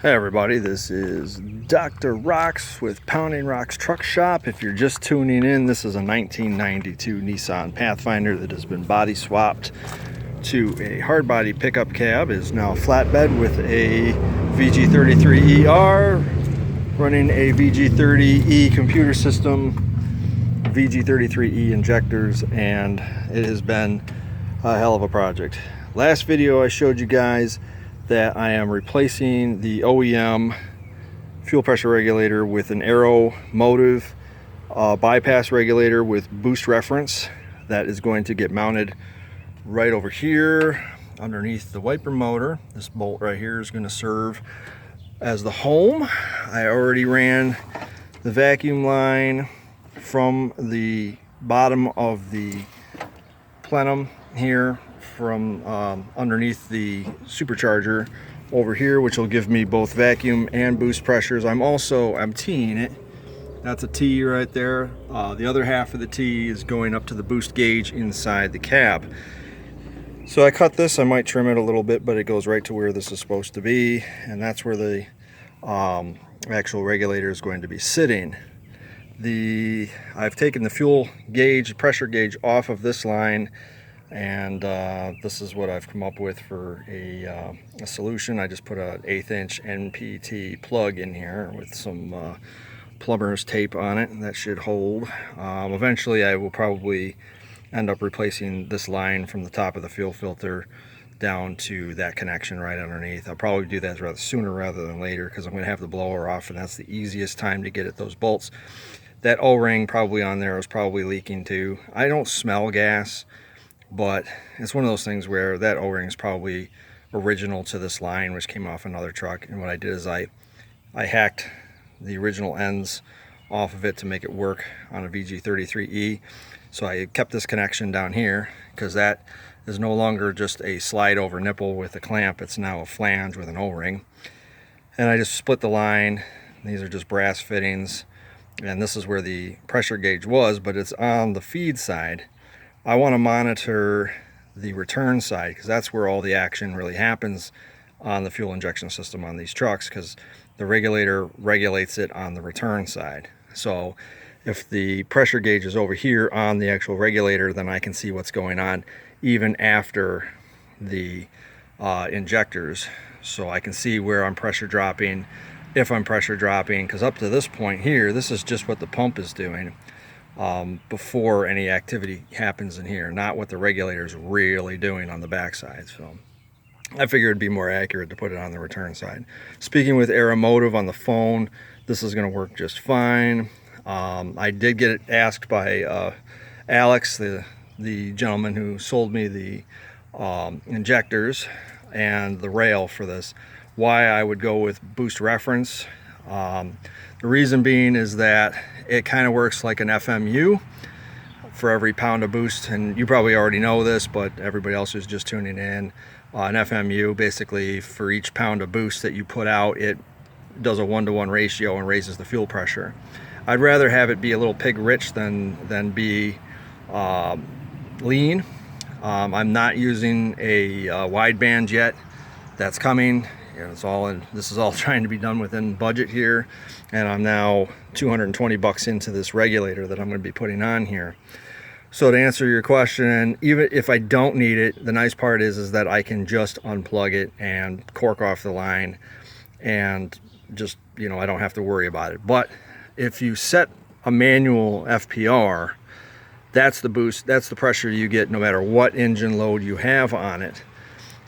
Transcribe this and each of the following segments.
Hey everybody, this is Dr. Rocks with Pounding Rocks Truck Shop. If you're just tuning in, this is a 1992 Nissan Pathfinder that has been body swapped to a hard body pickup cab. It is now flatbed with a VG33ER running a VG30E computer system, VG33E injectors, and it has been a hell of a project. Last video I showed you guys that I am replacing the OEM fuel pressure regulator with an Aero Motive bypass regulator with boost reference that is going to get mounted right over here underneath the wiper motor. This bolt right here is going to serve as the home. I already ran the vacuum line from the bottom of the plenum here from underneath the supercharger over here, which will give me both vacuum and boost pressures. I'm teeing it. That's a T right there. The other half of the T is going up to the boost gauge inside the cab. So I cut this. I might trim it a little bit, but it goes right to where this is supposed to be, and that's where the actual regulator is going to be sitting. I've taken the fuel gauge, pressure gauge off of this line, and this is what I've come up with for a solution. I just put an 1/8 inch NPT plug in here with some plumber's tape on it, and that should hold. Eventually I will probably end up replacing this line from the top of the fuel filter down to that connection right underneath. I'll probably do that rather sooner rather than later, because I'm going to have the blower off, and that's the easiest time to get at those bolts. That O-ring probably on there is probably leaking too. I don't smell gas, but it's one of those things where that O-ring is probably original to this line, which came off another truck. And what I did is I hacked the original ends off of it to make it work on a VG33E. So I kept this connection down here, because that is no longer just a slide over nipple with a clamp. It's now a flange with an O-ring. And I just split the line. These are just brass fittings, and this is where the pressure gauge was, but it's on the feed side. I want to monitor the return side, because that's where all the action really happens on the fuel injection system on these trucks, because the regulator regulates it on the return side. So if the pressure gauge is over here on the actual regulator, then I can see what's going on even after the injectors. So I can see where I'm pressure dropping, if I'm pressure dropping, because up to this point here, this is just what the pump is doing before any activity happens in here, not what the regulator is really doing on the backside. So I figured it'd be more accurate to put it on the return side. Speaking with Aero Motive on the phone, this is going to work just fine. I did get asked by Alex, the gentleman who sold me the injectors and the rail for this, why I would go with boost reference. The reason being is that it kind of works like an FMU for every pound of boost, and you probably already know this, but everybody else who's just tuning in, an FMU, basically for each pound of boost that you put out, it does a 1-to-1 ratio and raises the fuel pressure. I'd rather have it be a little pig rich than be lean. I'm not using a wideband yet. That's coming. This is all trying to be done within budget here, and I'm now 220 bucks into this regulator that I'm going to be putting on here. So to answer your question, even if I don't need it, the nice part is that I can just unplug it and cork off the line, and just, I don't have to worry about it. But if you set a manual FPR, that's the boost, that's the pressure you get no matter what engine load you have on it.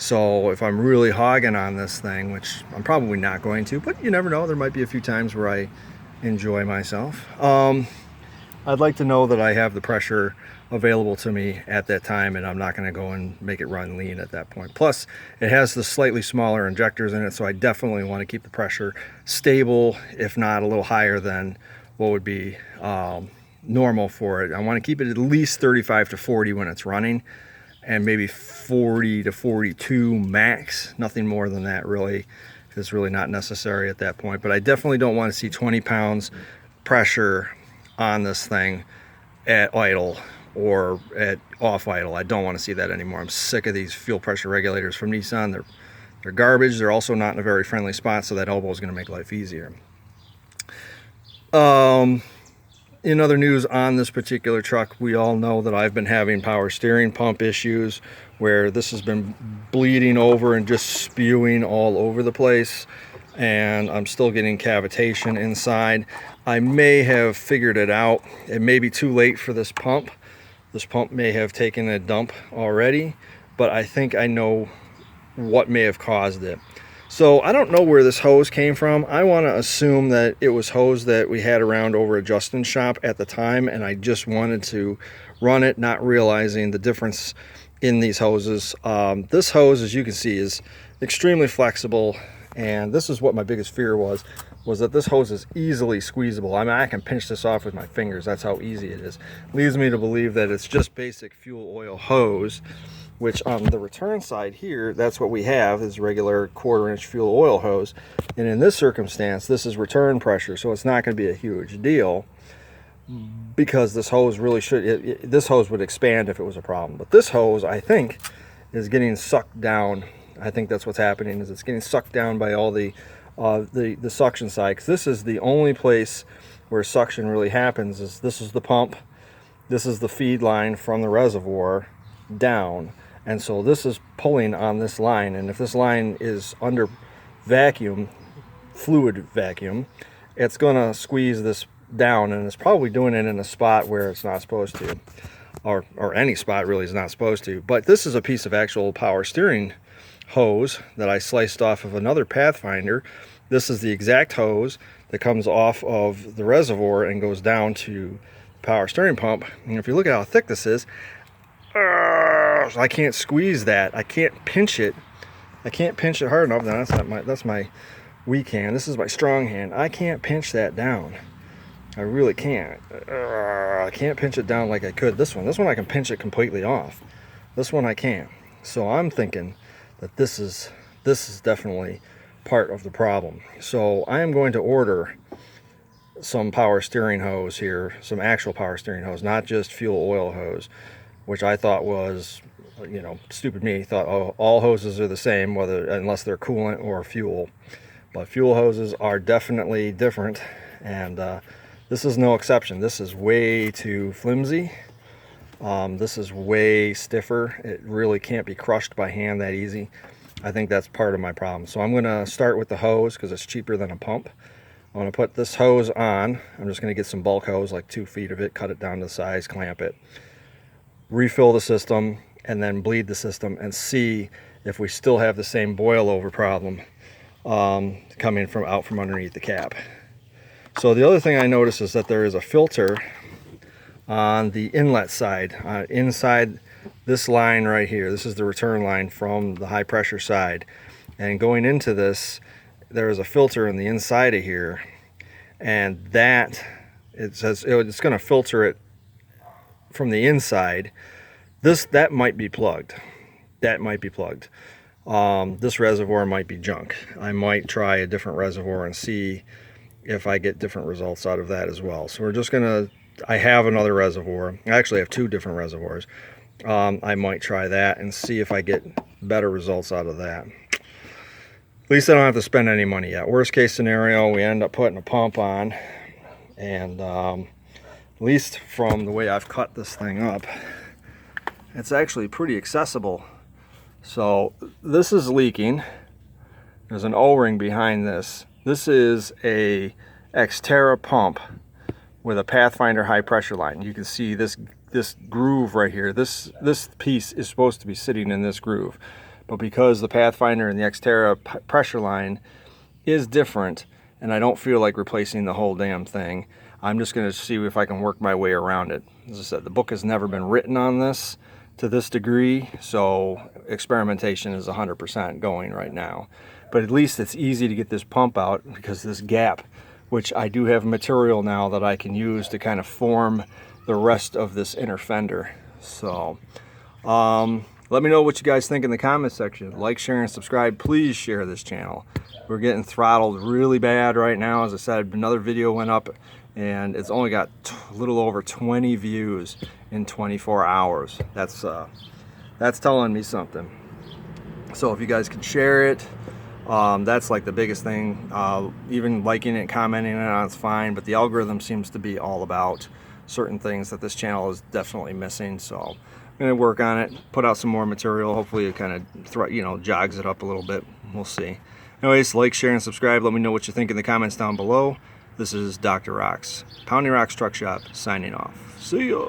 So if I'm really hogging on this thing, which I'm probably not going to, but you never know, there might be a few times where I enjoy myself. I'd like to know that I have the pressure available to me at that time, and I'm not going to go and make it run lean at that point. Plus, it has the slightly smaller injectors in it, so I definitely want to keep the pressure stable, if not a little higher than what would be normal for it. I want to keep it at least 35 to 40 when it's running, and maybe 40 to 42 max. Nothing more than that, really. It's really not necessary at that point. But I definitely don't want to see 20 pounds pressure on this thing at idle or at off idle. I don't want to see that anymore. I'm sick of these fuel pressure regulators from Nissan. They're garbage. They're also not in a very friendly spot, so that elbow is going to make life easier. In other news on this particular truck, we all know that I've been having power steering pump issues where this has been bleeding over and just spewing all over the place, and I'm still getting cavitation inside. I may have figured it out. It may be too late for this pump. This pump may have taken a dump already, but I think I know what may have caused it. So I don't know where this hose came from. I want to assume that it was hose that we had around over at Justin's shop at the time, and I just wanted to run it, not realizing the difference in these hoses. This hose, as you can see, is extremely flexible, and this is what my biggest fear was that this hose is easily squeezable. I mean, I can pinch this off with my fingers. That's how easy it is. Leads me to believe that it's just basic fuel oil hose, which on the return side here, that's what we have, is regular 1/4-inch fuel oil hose. And in this circumstance, this is return pressure, so it's not going to be a huge deal, because this hose really should, this hose would expand if it was a problem. But this hose, I think, is getting sucked down. I think that's what's happening, is it's getting sucked down by all the suction side, because this is the only place where suction really happens. Is this is the pump, this is the feed line from the reservoir down, and so this is pulling on this line, and if this line is under vacuum, fluid vacuum, it's gonna squeeze this down, and it's probably doing it in a spot where it's not supposed to, or any spot really is not supposed to. But this is a piece of actual power steering hose that I sliced off of another Pathfinder. This is the exact hose that comes off of the reservoir and goes down to the power steering pump. And if you look at how thick this is, I can't squeeze that. I can't pinch it. I can't pinch it hard enough. Now that's my weak hand. This is my strong hand. I can't pinch that down. I really can't. I can't pinch it down like I could this one. This one I can pinch it completely off. This one I can't. So I'm thinking that this is definitely part of the problem. So I am going to order some power steering hose here, some actual power steering hose, not just fuel oil hose, which I thought was, you know, stupid me, thought, oh, all hoses are the same, unless they're coolant or fuel. But fuel hoses are definitely different, and this is no exception. This is way too flimsy. This is way stiffer. It really can't be crushed by hand that easy. I think that's part of my problem. So I'm going to start with the hose because it's cheaper than a pump. I'm going to put this hose on. I'm just going to get some bulk hose, like 2 feet of it, cut it down to size, clamp it, refill the system, and then bleed the system and see if we still have the same boil over problem coming out from underneath the cap. So the other thing I noticed is that there is a filter on the inlet side, inside this line right here. This is the return line from the high pressure side, and going into this, there is a filter in the inside of here, and that it says it's going to filter it from the inside. That might be plugged. That might be plugged. This reservoir might be junk. I might try a different reservoir and see if I get different results out of that as well. So we're just gonna, I have another reservoir. I actually have 2 different reservoirs. I might try that and see if I get better results out of that. At least I don't have to spend any money yet. Worst case scenario, we end up putting a pump on, and at least from the way I've cut this thing up, it's actually pretty accessible. So this is leaking. There's an O-ring behind this. This is a Xterra pump with a Pathfinder high pressure line. You can see this groove right here. This piece is supposed to be sitting in this groove, but because the Pathfinder and the Xterra pressure line is different, and I don't feel like replacing the whole damn thing, I'm just going to see if I can work my way around it. As I said, the book has never been written on this to this degree, so experimentation is 100% going right now. But at least it's easy to get this pump out, because this gap, which I do have material now that I can use to kind of form the rest of this inner fender. So let me know what you guys think in the comment section. Like, share, and subscribe. Please share this channel. We're getting throttled really bad right now. As I said, another video went up and it's only got a little over 20 views in 24 hours. That's telling me something. So if you guys could share it, that's like the biggest thing. Even liking it, commenting on it's fine, but the algorithm seems to be all about certain things that this channel is definitely missing. So I'm gonna work on it, put out some more material. Hopefully it kind of jogs it up a little bit. We'll see. Anyways, like, share, and subscribe. Let me know what you think in the comments down below. This is Dr. Rocks, Pounding Rocks Truck Shop, signing off. See ya.